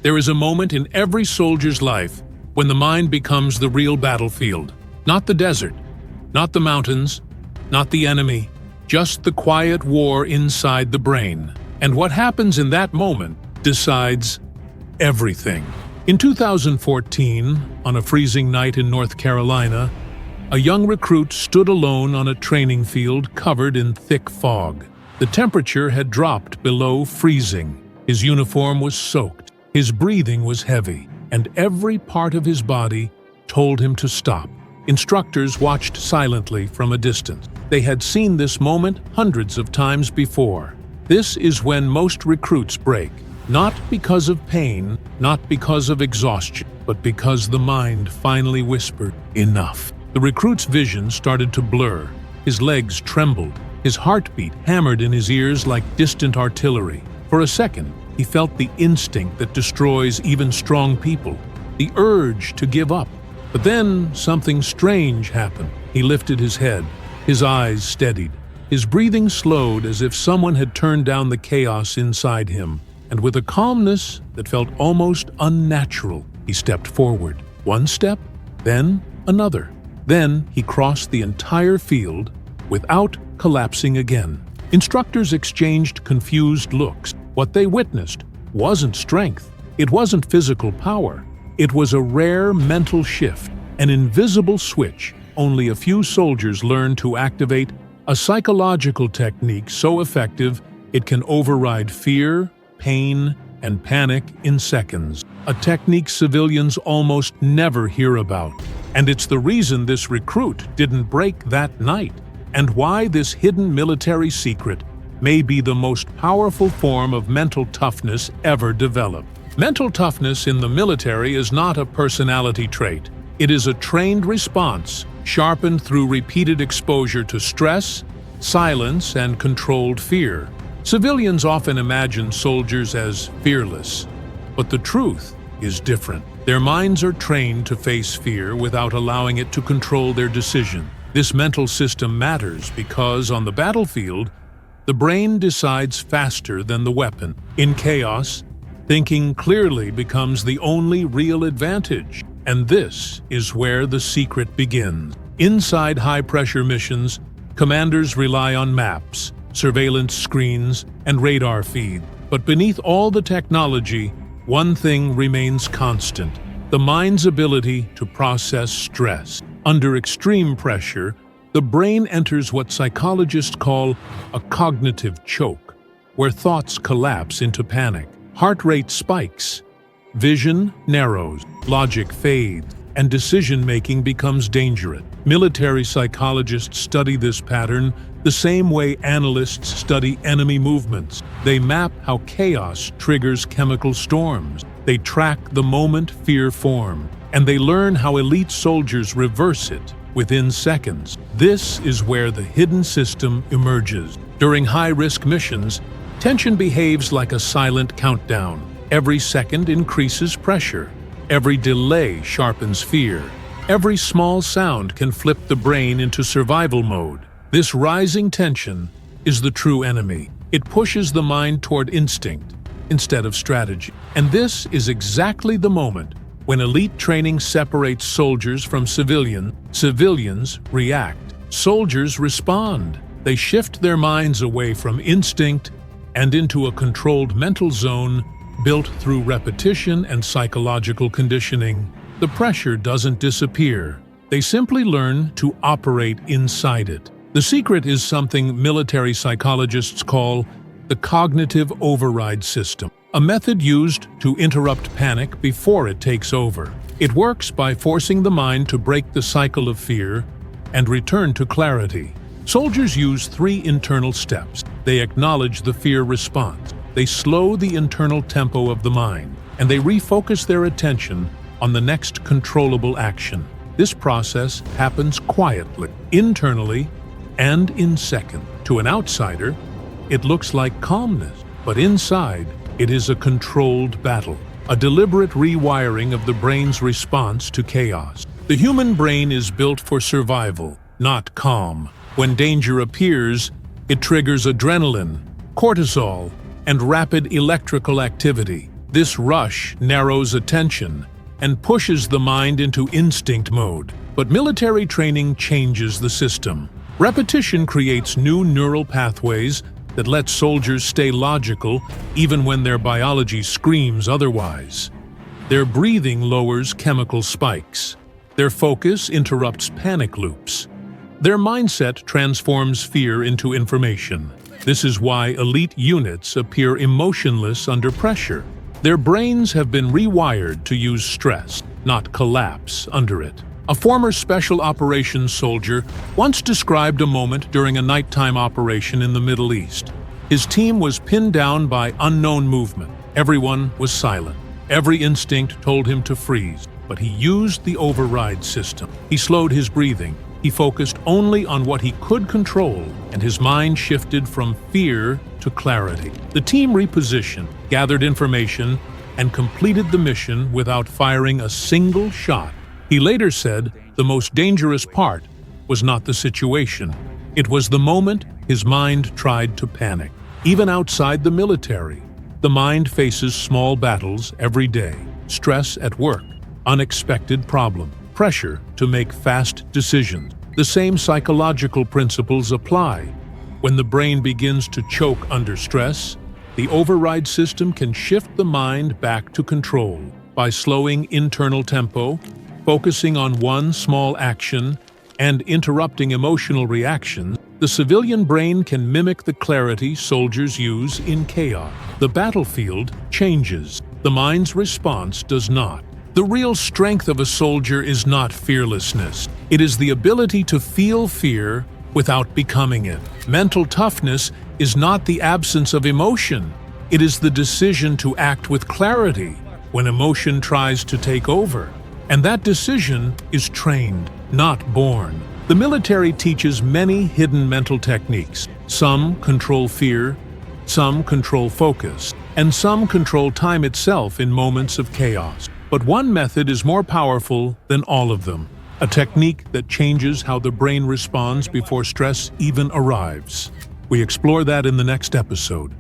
There is a moment in every soldier's life when the mind becomes the real battlefield. Not the desert, not the mountains, not the enemy, just the quiet war inside the brain. And what happens in that moment decides everything. In 2014, on a freezing night in North Carolina, a young recruit stood alone on a training field covered in thick fog. The temperature had dropped below freezing. His uniform was soaked. His breathing was heavy, and every part of his body told him to stop. Instructors watched silently from a distance. They had seen this moment hundreds of times before. This is when most recruits break, not because of pain, not because of exhaustion, but because the mind finally whispered, "Enough." The recruit's vision started to blur. His legs trembled. His heartbeat hammered in his ears like distant artillery. For a second, he felt the instinct that destroys even strong people, the urge to give up. But then something strange happened. He lifted his head. His eyes steadied. His breathing slowed as if someone had turned down the chaos inside him. And with a calmness that felt almost unnatural, he stepped forward. One step, then another. Then he crossed the entire field without collapsing again. Instructors exchanged confused looks. What they witnessed wasn't strength. It wasn't physical power. It was a rare mental shift, an invisible switch. Only a few soldiers learned to activate a psychological technique so effective it can override fear, pain, and panic in seconds. A technique civilians almost never hear about. And it's the reason this recruit didn't break that night, and why this hidden military secret may be the most powerful form of mental toughness ever developed. Mental toughness in the military is not a personality trait. It is a trained response, sharpened through repeated exposure to stress, silence, and controlled fear. Civilians often imagine soldiers as fearless, but the truth is different. Their minds are trained to face fear without allowing it to control their decision. This mental system matters because, on the battlefield, the brain decides faster than the weapon. In chaos, thinking clearly becomes the only real advantage. And this is where the secret begins. Inside high-pressure missions, commanders rely on maps, surveillance screens, and radar feeds. But beneath all the technology, one thing remains constant: the mind's ability to process stress. Under extreme pressure, the brain enters what psychologists call a cognitive choke, where thoughts collapse into panic, heart rate spikes, vision narrows, logic fades, and decision-making becomes dangerous. Military psychologists study this pattern the same way analysts study enemy movements. They map how chaos triggers chemical storms. They track the moment fear forms, and they learn how elite soldiers reverse it within seconds. This is where the hidden system emerges. During high-risk missions, tension behaves like a silent countdown. Every second increases pressure. Every delay sharpens fear. Every small sound can flip the brain into survival mode. This rising tension is the true enemy. It pushes the mind toward instinct instead of strategy. And this is exactly the moment when elite training separates soldiers from civilians. Civilians react. Soldiers respond. They shift their minds away from instinct and into a controlled mental zone built through repetition and psychological conditioning. The pressure doesn't disappear. They simply learn to operate inside it. The secret is something military psychologists call the cognitive override system, a method used to interrupt panic before it takes over. It works by forcing the mind to break the cycle of fear and return to clarity. Soldiers use 3 internal steps. They acknowledge the fear response. They slow the internal tempo of the mind, and they refocus their attention on the next controllable action. This process happens quietly, internally, and in seconds. To an outsider, it looks like calmness, but inside, it is a controlled battle, a deliberate rewiring of the brain's response to chaos. The human brain is built for survival, not calm. When danger appears, it triggers adrenaline, cortisol, and rapid electrical activity. This rush narrows attention and pushes the mind into instinct mode. But military training changes the system. Repetition creates new neural pathways that let soldiers stay logical even when their biology screams otherwise. Their breathing lowers chemical spikes. Their focus interrupts panic loops. Their mindset transforms fear into information. This is why elite units appear emotionless under pressure. Their brains have been rewired to use stress, not collapse, under it. A former special operations soldier once described a moment during a nighttime operation in the Middle East. His team was pinned down by unknown movement. Everyone was silent. Every instinct told him to freeze, but he used the override system. He slowed his breathing. He focused only on what he could control, and his mind shifted from fear to clarity. The team repositioned, gathered information, and completed the mission without firing a single shot. He later said the most dangerous part was not the situation. It was the moment his mind tried to panic. Even outside the military, the mind faces small battles every day. Stress at work, unexpected problem, pressure to make fast decisions. The same psychological principles apply. When the brain begins to choke under stress, the override system can shift the mind back to control. By slowing internal tempo, focusing on one small action, and interrupting emotional reactions, the civilian brain can mimic the clarity soldiers use in chaos. The battlefield changes. The mind's response does not. The real strength of a soldier is not fearlessness. It is the ability to feel fear without becoming it. Mental toughness is not the absence of emotion. It is the decision to act with clarity when emotion tries to take over. And that decision is trained, not born. The military teaches many hidden mental techniques. Some control fear, some control focus, and some control time itself in moments of chaos. But one method is more powerful than all of them. A technique that changes how the brain responds before stress even arrives. We explore that in the next episode.